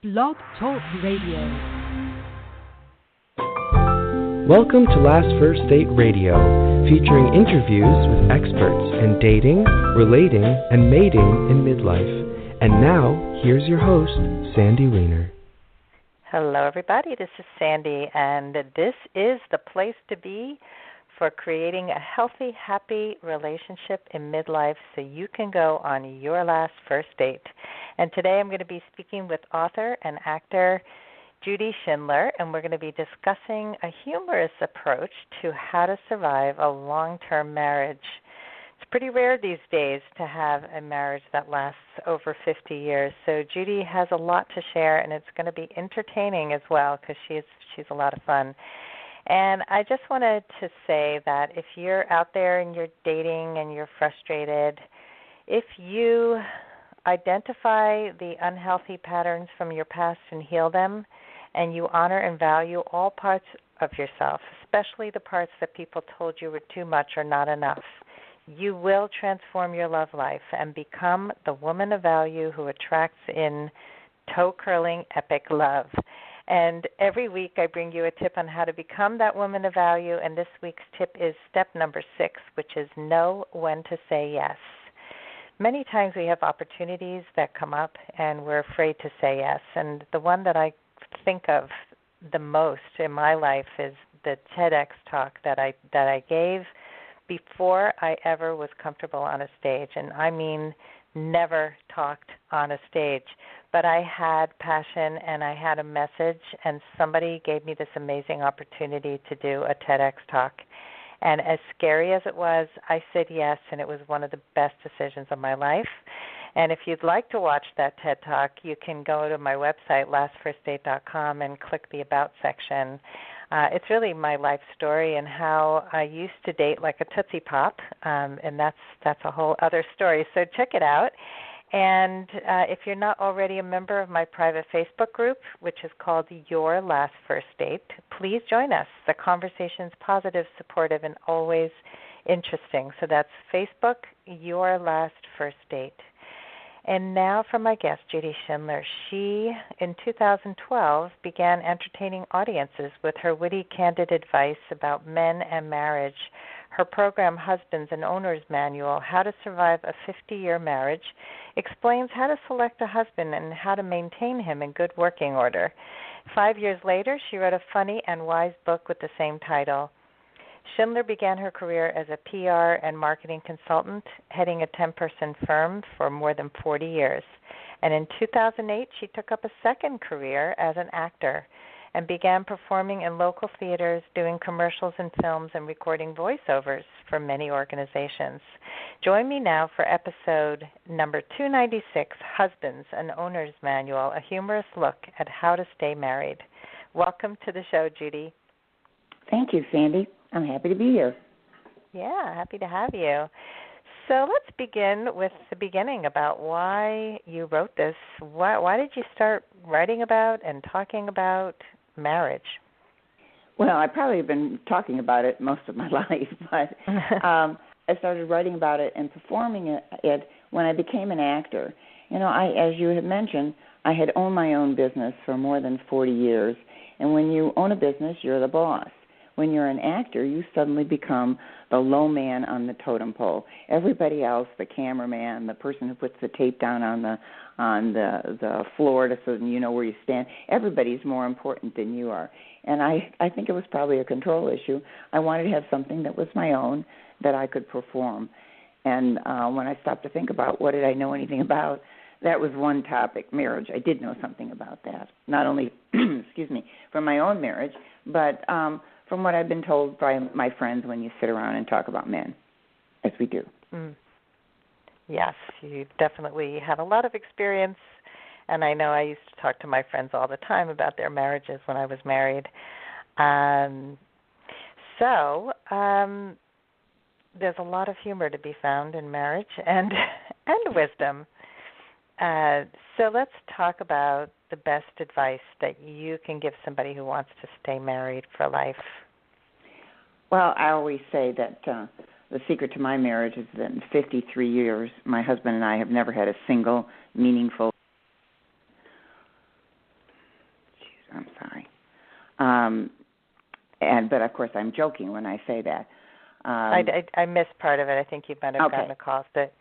Blog Talk Radio. Welcome to Last First Date Radio, featuring interviews with experts in dating, relating, and mating in midlife. And now, here's your host, Sandy Weiner. Hello, everybody. This is Sandy, and this is the place to be for creating a healthy, happy relationship in midlife so you can go on your last first date. And today I'm going to be speaking with author and actor Judi Schindler, and we're going to be discussing a humorous approach to how to survive a long-term marriage. It's pretty rare these days to have a marriage that lasts over 50 years. So Judi has a lot to share, and it's going to be entertaining as well because she's a lot of fun. And I just wanted to say that if you're out there and you're dating and you're frustrated, if you identify the unhealthy patterns from your past and heal them, and you honor and value all parts of yourself, especially the parts that people told you were too much or not enough, you will transform your love life and become the woman of value who attracts in toe-curling epic love. And every week I bring you a tip on how to become that woman of value, and this week's tip is step number 6, which is know when to say yes. Many times we have opportunities that come up and we're afraid to say yes, and the one that I think of the most in my life is the TEDx talk that I gave before I ever was comfortable on a stage, and I mean never talked on a stage. But I had passion and I had a message, and somebody gave me this amazing opportunity to do a TEDx talk. And as scary as it was, I said yes, and it was one of the best decisions of my life. And if you'd like to watch that TED Talk, you can go to my website, lastfirstdate.com, and click the About section. It's really my life story and how I used to date like a Tootsie Pop, and that's a whole other story. So check it out. And if you're not already a member of my private Facebook group, which is called Your Last First Date, please join us. The conversation's positive, supportive, and always interesting. So that's Facebook, Your Last First Date. And now for my guest, Judi Schindler. She, in 2012, began entertaining audiences with her witty, candid advice about men and marriage. Her program, Husbands and Owners Manual, How to Survive a 50-Year Marriage, explains how to select a husband and how to maintain him in good working order. 5 years later, she wrote a funny and wise book with the same title. Schindler began her career as a PR and marketing consultant, heading a 10-person firm for more than 40 years. And in 2008, she took up a second career as an actor and began performing in local theaters, doing commercials and films, and recording voiceovers for many organizations. Join me now for episode number 296, Husbands, an Owner's Manual, a humorous look at how to stay married. Welcome to the show, Judi. Thank you, Sandy. I'm happy to be here. Yeah, happy to have you. So let's begin with the beginning about why you wrote this. Why did you start writing about and talking about marriage? Well, I probably have been talking about it most of my life, but I started writing about it and performing it when I became an actor. You know, as you had mentioned, I had owned my own business for more than 40 years, and when you own a business, you're the boss. When you're an actor, you suddenly become the low man on the totem pole. Everybody else, the cameraman, the person who puts the tape down on the floor so you know where you stand, everybody's more important than you are. And I think it was probably a control issue. I wanted to have something that was my own that I could perform. And when I stopped to think about what did I know anything about, that was one topic, marriage. I did know something about that, not only, from my own marriage, but from what I've been told by my friends when you sit around and talk about men, as we do. Mm. Yes, you definitely have a lot of experience, and I know I used to talk to my friends all the time about their marriages when I was married. So there's a lot of humor to be found in marriage and wisdom. So let's talk about the best advice that you can give somebody who wants to stay married for life. Well, I always say that the secret to my marriage is that in 53 years, my husband and I have never had a single meaningful But of course, I'm joking when I say that. I missed part of it. I think you might have gotten a call. That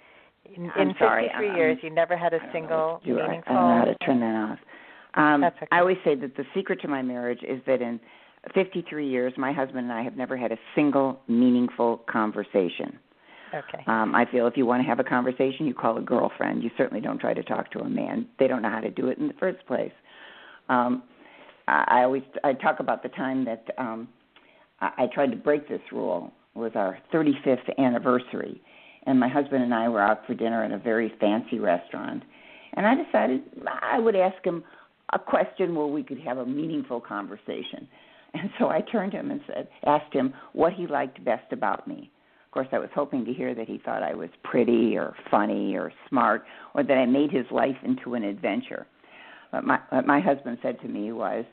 in 53 years, you never had a single meaningful. I don't know how to turn that off. That's okay. I always say that the secret to my marriage is that in 53 years, my husband and I have never had a single meaningful conversation. Okay. I feel if you want to have a conversation, you call a girlfriend. You certainly don't try to talk to a man. They don't know how to do it in the first place. I talk about the time that I tried to break this rule. It was our 35th anniversary, and my husband and I were out for dinner in a very fancy restaurant, and I decided I would ask him a question where we could have a meaningful conversation. And so I turned to him and asked him what he liked best about me. Of course, I was hoping to hear that he thought I was pretty or funny or smart, or that I made his life into an adventure. But what my husband said to me was,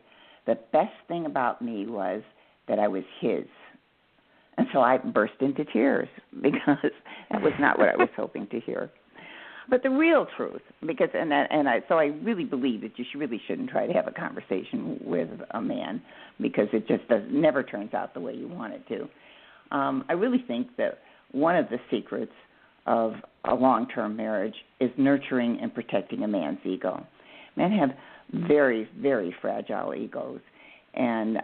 the best thing about me was that I was his. And so I burst into tears because that was not what I was hoping to hear. But the real truth, so I really believe that you really shouldn't try to have a conversation with a man because it just never turns out the way you want it to. I really think that one of the secrets of a long-term marriage is nurturing and protecting a man's ego. Men have very, very fragile egos, and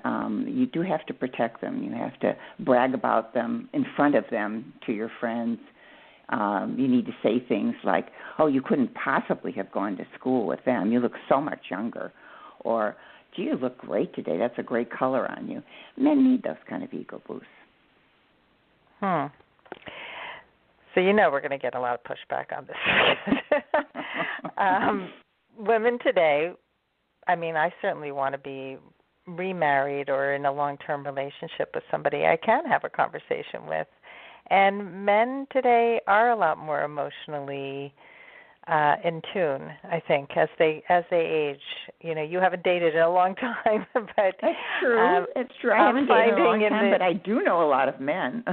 you do have to protect them. You have to brag about them in front of them to your friends. You need to say things like, oh, you couldn't possibly have gone to school with them. You look so much younger. Or, gee, you look great today. That's a great color on you. Men need those kind of ego boosts. So we're going to get a lot of pushback on this. Women today, I certainly want to be remarried or in a long-term relationship with somebody I can have a conversation with. And men today are a lot more emotionally in tune, I think, as they age. You haven't dated in a long time, but that's true. It's true. I haven't dated in a long time, but I do know a lot of men.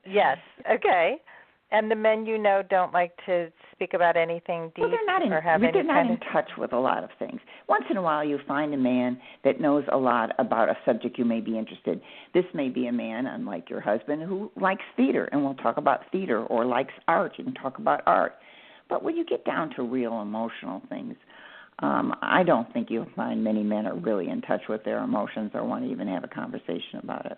Yes. Okay. And the men don't like to speak about anything deep or have any they're not in touch with a lot of things. Once in a while you find a man that knows a lot about a subject you may be interested. This may be a man, unlike your husband, who likes theater, and we'll talk about theater, or likes art, you can talk about art. But when you get down to real emotional things, I don't think you'll find many men are really in touch with their emotions or want to even have a conversation about it.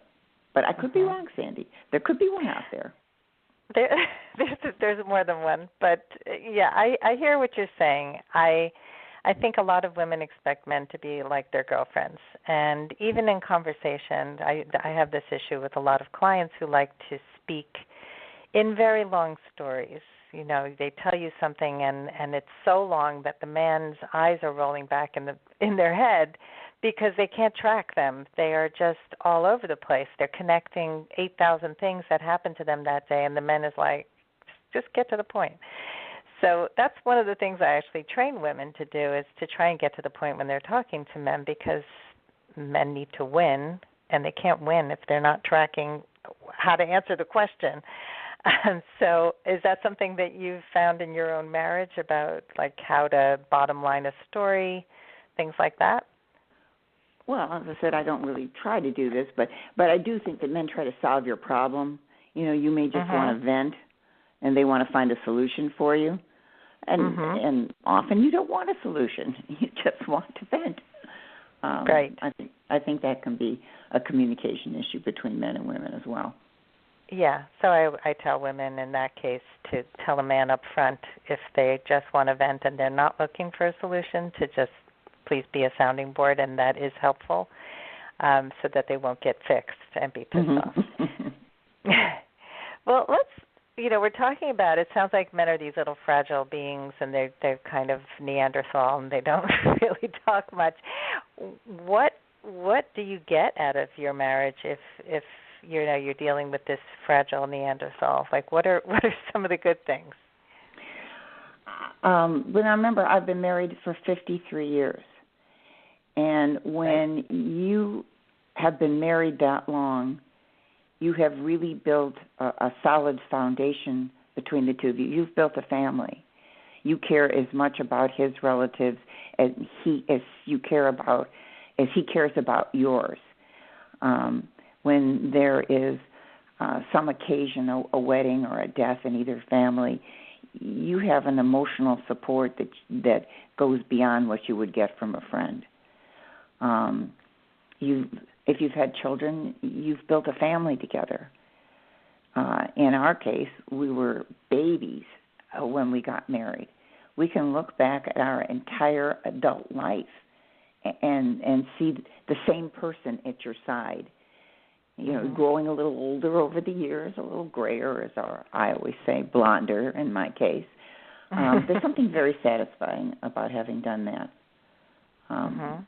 But I could be wrong, Sandy. There could be one out there. There's more than one, but yeah, I hear what you're saying. I think a lot of women expect men to be like their girlfriends, and even in conversation, I have this issue with a lot of clients who like to speak in very long stories. They tell you something, and it's so long that the man's eyes are rolling back in their head because they can't track them. They are just all over the place. They're connecting 8,000 things that happened to them that day, and the man is like, just get to the point. So that's one of the things I actually train women to do, is to try and get to the point when they're talking to men, because men need to win, and they can't win if they're not tracking how to answer the question. So is that something that you've found in your own marriage, about like how to bottom line a story, things like that? Well, as I said, I don't really try to do this, but I do think that men try to solve your problem. You may just want to vent, and they want to find a solution for you. And often you don't want a solution. You just want to vent. Right. I think that can be a communication issue between men and women as well. Yeah, so I tell women in that case to tell a man up front, if they just want to vent and they're not looking for a solution, to just please be a sounding board, and that is helpful, so that they won't get fixed and be pissed off. Well, we're talking about, it sounds like men are these little fragile beings, and they're kind of Neanderthal, and they don't really talk much. What do you get out of your marriage if you're dealing with this fragile Neanderthal? Like, what are some of the good things? But I remember I've been married for 53 years. And when you have been married that long, you have really built a solid foundation between the two of you. You've built a family. You care as much about his relatives as he cares about yours. when there is some occasion, a wedding or a death in either family, you have an emotional support that goes beyond what you would get from a friend. If you've had children, you've built a family together. In our case, we were babies when we got married. We can look back at our entire adult life and see the same person at your side. You know, growing a little older over the years, a little grayer, I always say, blonder in my case. There's something very satisfying about having done that. And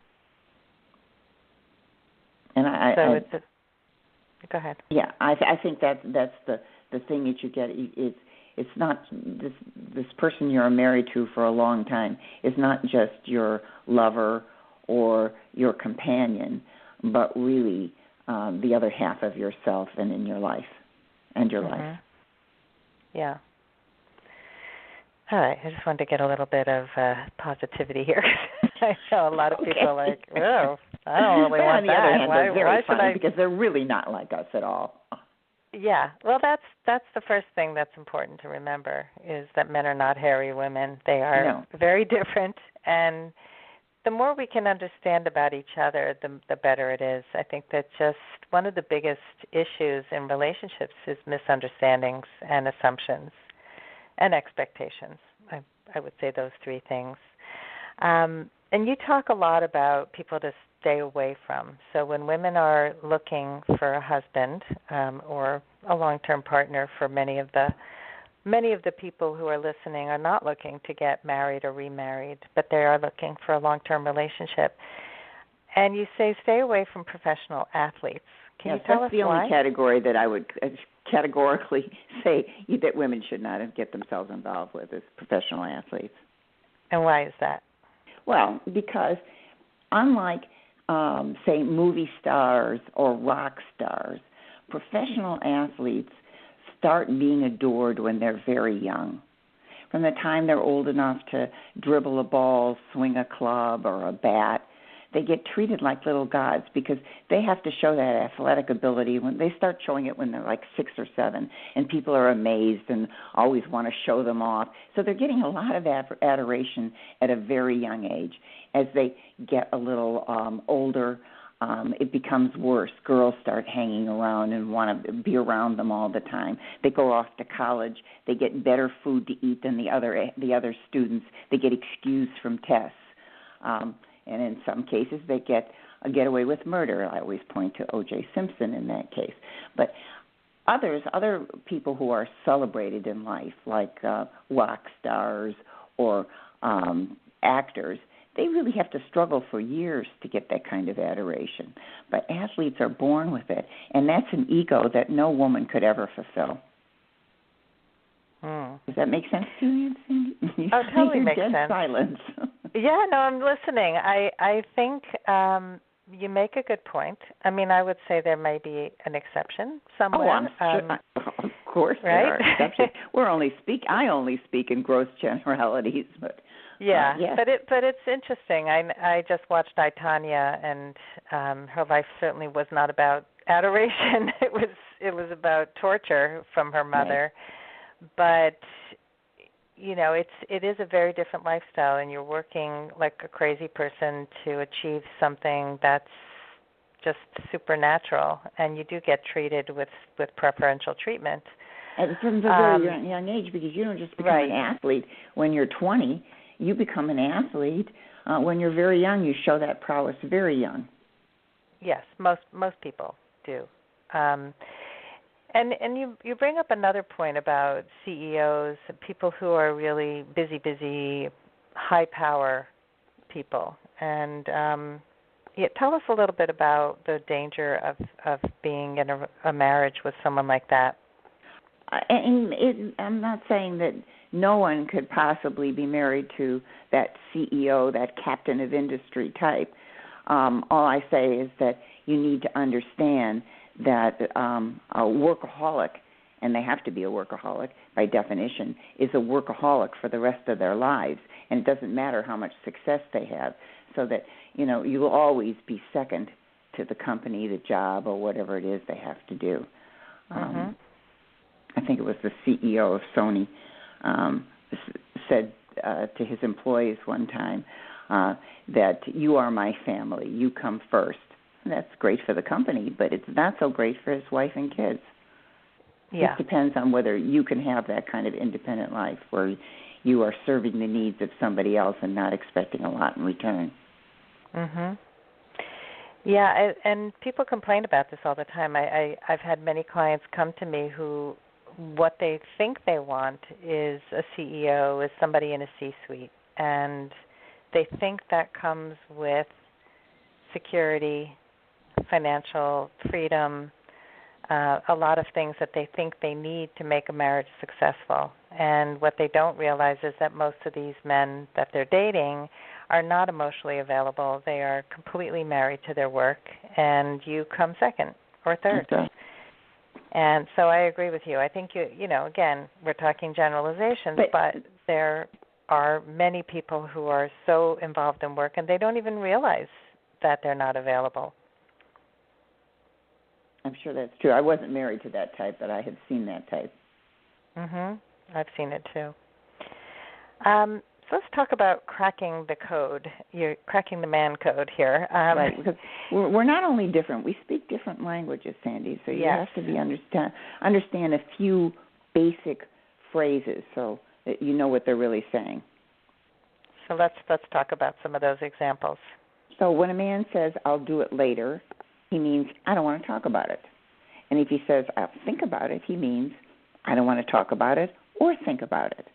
go ahead. Yeah, I think that's the thing that you get. It's not this person you're married to for a long time is not just your lover or your companion, but really the other half of yourself and in your life and your life. Yeah. All right. I just wanted to get a little bit of positivity here. I know a lot of people are like, oh, I don't really want on the that. other hand, they're very should funny because they're really not like us at all. Yeah. Well, that's the first thing that's important to remember is that men are not hairy women. They are very different, and the more we can understand about each other, the better it is. I think that just one of the biggest issues in relationships is misunderstandings and assumptions and expectations. I would say those three things. And you talk a lot about people to stay away from. So when women are looking for a husband or a long-term partner, for many of the people who are listening are not looking to get married or remarried, but they are looking for a long-term relationship. And you say stay away from professional athletes. Can you tell us why? That's the only category that I would categorically say that women should not get themselves involved with is professional athletes. And why is that? Well, because unlike, say, movie stars or rock stars, professional athletes start being adored when they're very young. From the time they're old enough to dribble a ball, swing a club or a bat, they get treated like little gods because they have to show that athletic ability. When they start showing it when they're like 6 or 7, and people are amazed and always want to show them off. So they're getting a lot of adoration at a very young age. As they get a little older, it becomes worse. Girls start hanging around and want to be around them all the time. They go off to college. They get better food to eat than the other students. They get excused from tests. And in some cases, they get away with murder. I always point to O.J. Simpson in that case. But other people who are celebrated in life, like rock stars or actors, they really have to struggle for years to get that kind of adoration. But athletes are born with it, and that's an ego that no woman could ever fulfill. Does that make sense to you, Sandy? Oh, totally makes sense. Silence. Yeah, no, I'm listening. I think you make a good point. I mean, I would say there may be an exception somewhere. I'm sure. Of course, right? There are exceptions. I only speak in gross generalities, but yeah. Yeah. But it's interesting. I just watched I, Tonya, and her life certainly was not about adoration. It was about torture from her mother. Right. But you know, it is a very different lifestyle, and you're working like a crazy person to achieve something that's just supernatural, and you do get treated with preferential treatment. And from a very young age, because you don't just become an athlete when you're 20. You become an athlete when you're very young. You show that prowess very young. Yes, most people do. And you bring up another point about CEOs, people who are really busy, high-power people. And tell us a little bit about the danger of being in a marriage with someone like that. I'm not saying that no one could possibly be married to that CEO, that captain of industry type. All I say is that you need to understand that a workaholic, and they have to be a workaholic by definition, is a workaholic for the rest of their lives. And it doesn't matter how much success they have. So that, you will always be second to the company, the job, or whatever it is they have to do. I think it was the CEO of Sony said to his employees one time that you are my family, you come first. And that's great for the company, but it's not so great for his wife and kids. Yeah. It depends on whether you can have that kind of independent life where you are serving the needs of somebody else and not expecting a lot in return. Yeah, and people complain about this all the time. I've had many clients come to me who what they think they want is a CEO, is somebody in a C-suite, and they think that comes with security, financial freedom, a lot of things that they think they need to make a marriage successful. And what they don't realize is that most of these men that they're dating are not emotionally available. They are completely married to their work, and you come second or third. Okay. And so I agree with you. I think, again, we're talking generalizations, but there are many people who are so involved in work, and they don't even realize that they're not available. I'm sure that's true. I wasn't married to that type, but I have seen that type. I've seen it too. So let's talk about cracking the code. You're cracking the man code here. Right, because we're not only different, we speak different languages, Sandy, so you have to understand a few basic phrases so that you know what they're really saying. So let's talk about some of those examples. So when a man says, I'll do it later, he means, I don't want to talk about it. And if he says, I'll think about it, he means, I don't want to talk about it or think about it.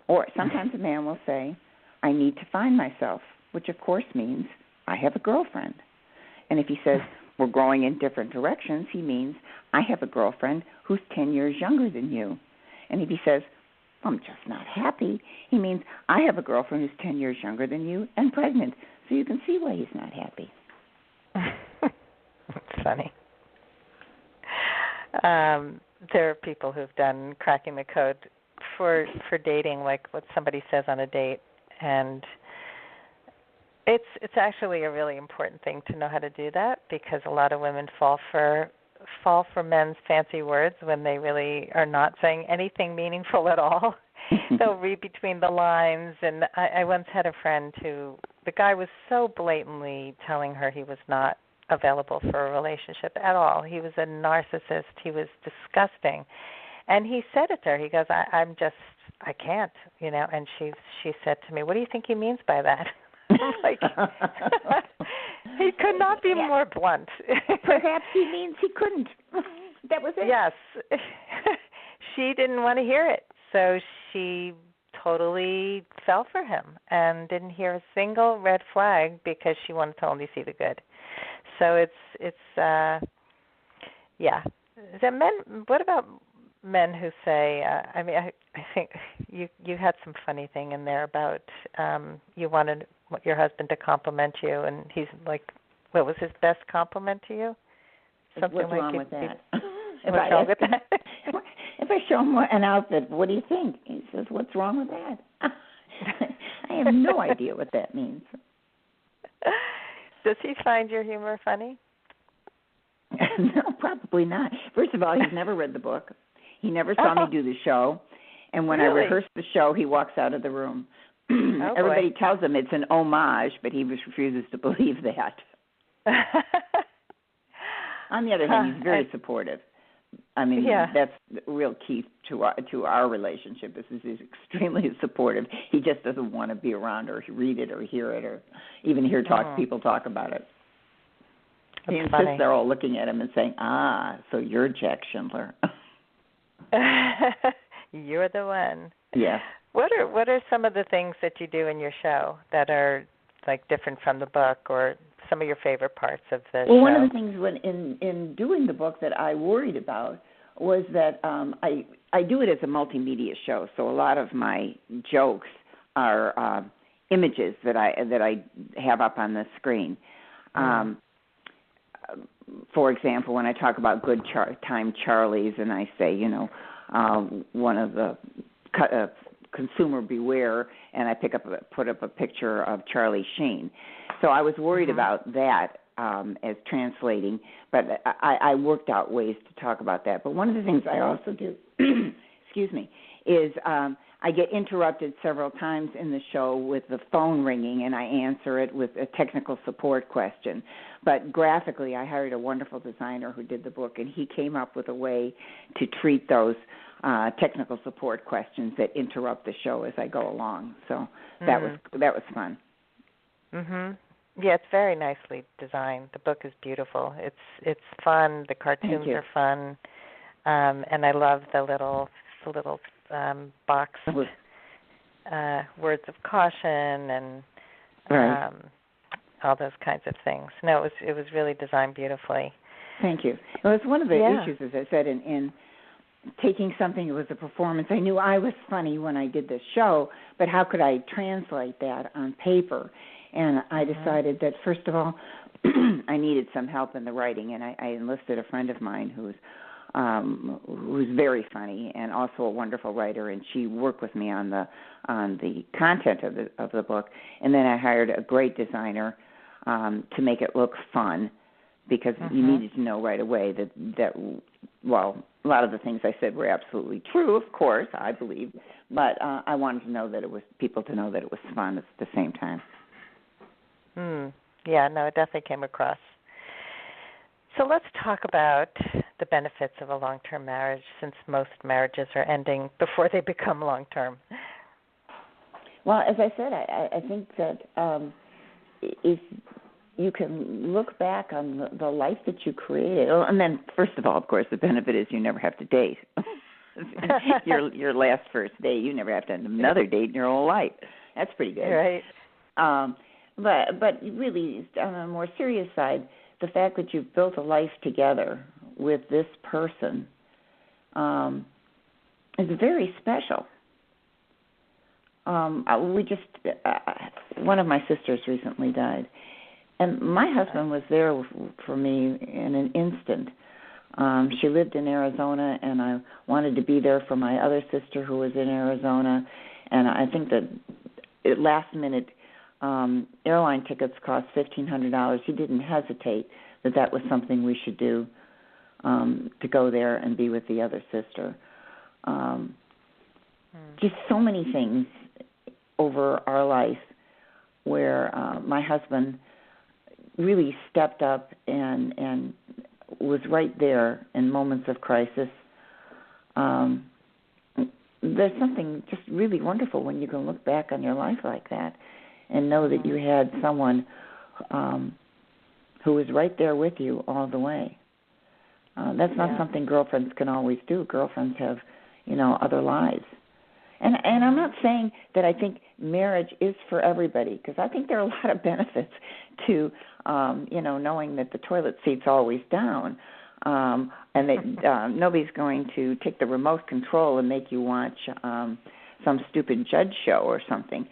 Or sometimes a man will say, I need to find myself, which of course means, I have a girlfriend. And if he says, we're going in different directions, he means, I have a girlfriend who's 10 years younger than you. And if he says, I'm just not happy, he means, I have a girlfriend who's 10 years younger than you and pregnant. So you can see why he's not happy. That's funny. There are people who've done cracking the code for dating, like what somebody says on a date, and it's actually a really important thing to know how to do that, because a lot of women fall for men's fancy words when they really are not saying anything meaningful at all. They'll read between the lines, and I once had a friend who the guy was so blatantly telling her he was not available for a relationship at all. He was a narcissist. He was disgusting. And he said it to her. He goes, I can't, And she said to me, what do you think he means by that? Like, he could not be more blunt. Perhaps he means he couldn't. That was it. Yes. She didn't want to hear it. So she totally fell for him and didn't hear a single red flag because she wanted to only see the good. So it's yeah. Is that men? What about men who say? I think you had some funny thing in there about you wanted your husband to compliment you, and he's like, what was his best compliment to you? Something What's like wrong with that? What's wrong with that? If I show him an outfit, what do you think? He says, what's wrong with that? I have no idea what that means. Does he find your humor funny? No, probably not. First of all, he's never read the book. He never saw me do the show. And when I rehearse the show, he walks out of the room. Everybody tells him it's an homage, but he refuses to believe that. On the other hand, he's very supportive. I mean, that's the real key to our relationship. He's extremely supportive. He just doesn't want to be around or read it or hear it or even hear people talk about it. He insists they're all looking at him and saying, so you're Jack Schindler. You're the one. Yeah. What are some of the things that you do in your show that are like different from the book, or some of your favorite parts of the show? Well, one of the things in doing the book that I worried about was that I do it as a multimedia show, so a lot of my jokes are images that I have up on the screen. For example, when I talk about good time Charlies, and I say, one of the consumer beware, and I put up a picture of Charlie Sheen. So I was worried about that as translating, but I worked out ways to talk about that. But one of the things I also do, excuse me, is I get interrupted several times in the show with the phone ringing, and I answer it with a technical support question. But graphically, I hired a wonderful designer who did the book, and he came up with a way to treat those technical support questions that interrupt the show as I go along. So that was fun. Mhm. Yeah, it's very nicely designed. The book is beautiful. It's fun. The cartoons are fun, and I love the little box words of caution and all those kinds of things. No, it was really designed beautifully. Thank you. Well, it's one of the issues, as I said, in taking something that was a performance. I knew I was funny when I did this show, but how could I translate that on paper? And I decided that, first of all, I needed some help in the writing, and I enlisted a friend of mine who's very funny and also a wonderful writer, and she worked with me on the content of the book. And then I hired a great designer to make it look fun, because you needed to know right away that well, a lot of the things I said were absolutely true, of course, I believe, but I wanted to know that it was people to know that it was fun at the same time. Yeah, no, it definitely came across. So let's talk about the benefits of a long-term marriage, since most marriages are ending before they become long-term. Well, as I said, I think that if you can look back on the life that you created, and then first of all, of course, the benefit is you never have to date. your last first date, you never have to have another date in your whole life. That's pretty good. Right. But really, on a more serious side, the fact that you've built a life together with this person is very special. One of my sisters recently died, and my husband was there for me in an instant. She lived in Arizona, and I wanted to be there for my other sister who was in Arizona, and I think that at last minute, airline tickets cost $1,500. He didn't hesitate that was something we should do, to go there and be with the other sister. Just so many things over our life where my husband really stepped up and was right there in moments of crisis. There's something just really wonderful when you can look back on your life like that and know that you had someone who was right there with you all the way. That's not something girlfriends can always do. Girlfriends have, other lives. And I'm not saying that I think marriage is for everybody, because I think there are a lot of benefits to, knowing that the toilet seat's always down, and that nobody's going to take the remote control and make you watch some stupid judge show or something.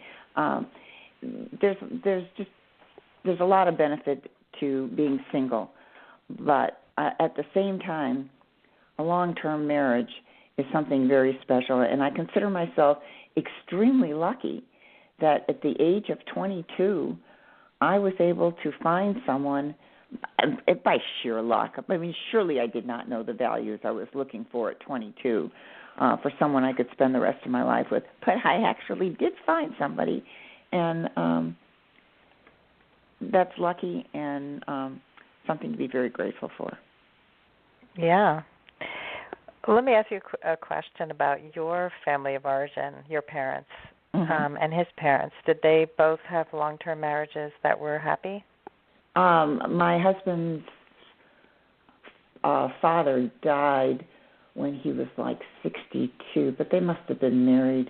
There's a lot of benefit to being single, but at the same time, a long-term marriage is something very special, and I consider myself extremely lucky that at the age of 22, I was able to find someone by sheer luck. I mean, surely I did not know the values I was looking for at 22 for someone I could spend the rest of my life with, but I actually did find somebody, and that's lucky and something to be very grateful for. Yeah. Let me ask you a question about your family of origin, your parents, and his parents. Did they both have long-term marriages that were happy? My husband's father died when he was like 62, but they must have been married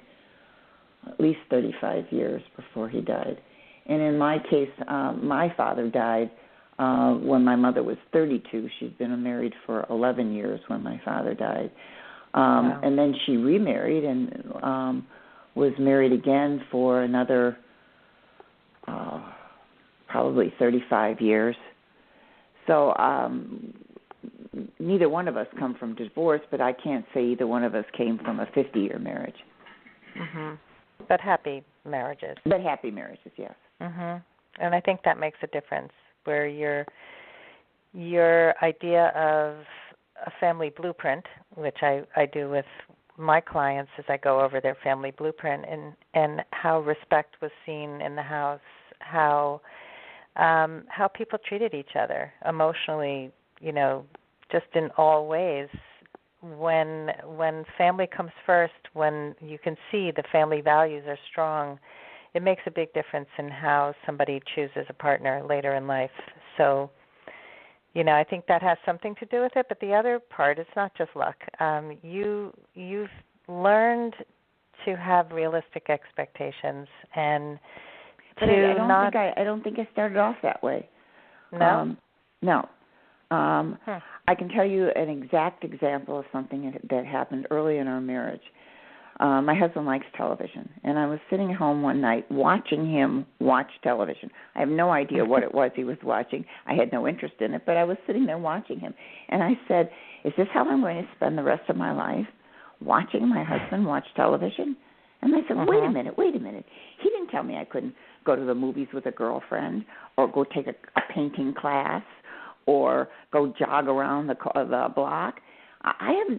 at least 35 years before he died. And in my case, my father died when my mother was 32. She'd been married for 11 years when my father died. Wow. And then she remarried and was married again for another probably 35 years. So neither one of us come from divorce, but I can't say either one of us came from a 50-year marriage. Mm-hmm. But happy marriages. But happy marriages, yes. Mm-hmm. And I think that makes a difference, where your idea of a family blueprint, which I do with my clients as I go over their family blueprint, and how respect was seen in the house, how people treated each other emotionally, just in all ways. When family comes first, when you can see the family values are strong, it makes a big difference in how somebody chooses a partner later in life. So, I think that has something to do with it. But the other part, it's not just luck. You've learned to have realistic expectations and but I don't think I started off that way. No. No. I can tell you an exact example of something that happened early in our marriage. My husband likes television, and I was sitting home one night watching him watch television. I have no idea what it was he was watching. I had no interest in it, but I was sitting there watching him. And I said, is this how I'm going to spend the rest of my life, watching my husband watch television? And I said, wait a minute. He didn't tell me I couldn't go to the movies with a girlfriend or go take a painting class or go jog around the block.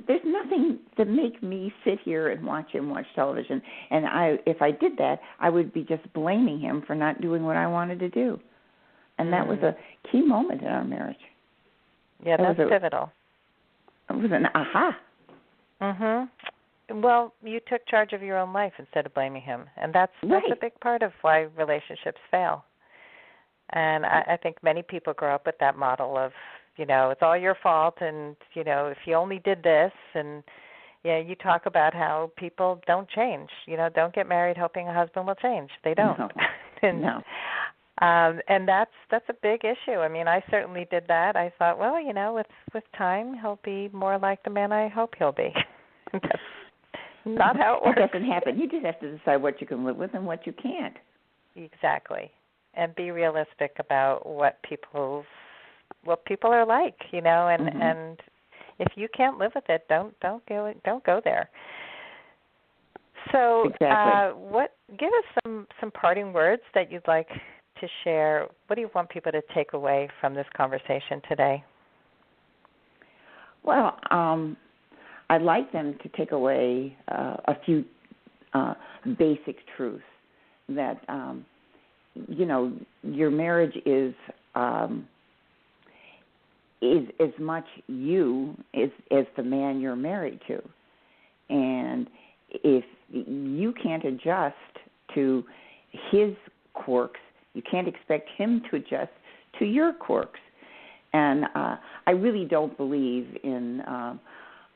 There's nothing to make me sit here and watch him watch television. And if I did that, I would be just blaming him for not doing what I wanted to do. And that was a key moment in our marriage. Yeah, that's pivotal. It was an aha. Well, you took charge of your own life instead of blaming him. And that's a big part of why relationships fail. And I think many people grow up with that model of, it's all your fault, and, if you only did this, and, you talk about how people don't change, don't get married hoping a husband will change. They don't. No. And that's a big issue. I mean, I certainly did that. I thought, well, with time, he'll be more like the man I hope he'll be. That's not how it works. That doesn't happen. You just have to decide what you can live with and what you can't. Exactly. And be realistic about what people are like, and if you can't live with it, don't go there. So, exactly. Give us some parting words that you'd like to share. What do you want people to take away from this conversation today? Well, I'd like them to take away a few basic truths that your marriage is as much you as the man you're married to. And if you can't adjust to his quirks, you can't expect him to adjust to your quirks. And I really don't believe in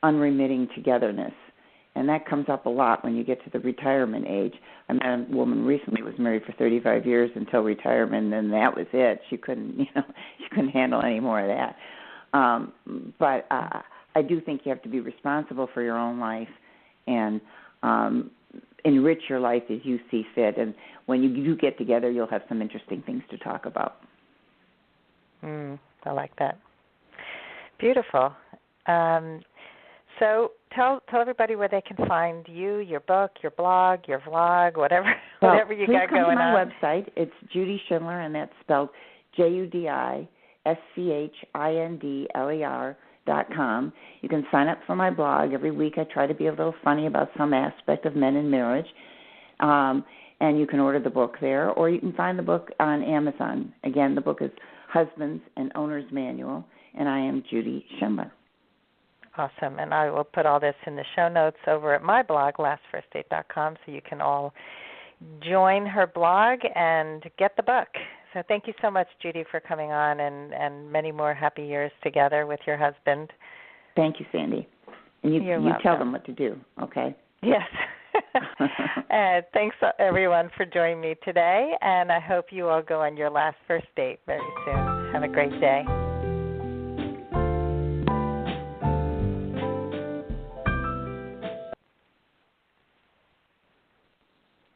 unremitting togetherness. And that comes up a lot when you get to the retirement age. I met a woman recently who was married for 35 years until retirement, and that was it. She couldn't handle any more of that. But I do think you have to be responsible for your own life and enrich your life as you see fit. And when you do get together, you'll have some interesting things to talk about. I like that. Beautiful. So tell everybody where they can find you, your book, your blog, your vlog, whatever you got going on. Please come to my website. It's Judi Schindler, and that's spelled JudiSchindler.com. You can sign up for my blog. Every week I try to be a little funny about some aspect of men and marriage. And you can order the book there, or you can find the book on Amazon. Again, the book is Husband's and Owner's Manual, and I am Judi Schindler. Awesome. And I will put all this in the show notes over at my blog, lastfirstdate.com, so you can all join her blog and get the book. So thank you so much, Judi, for coming on, and many more happy years together with your husband. Thank you, Sandy. And you tell them what to do, okay? Yes. Thanks, everyone, for joining me today, and I hope you all go on your last first date very soon. Have a great day.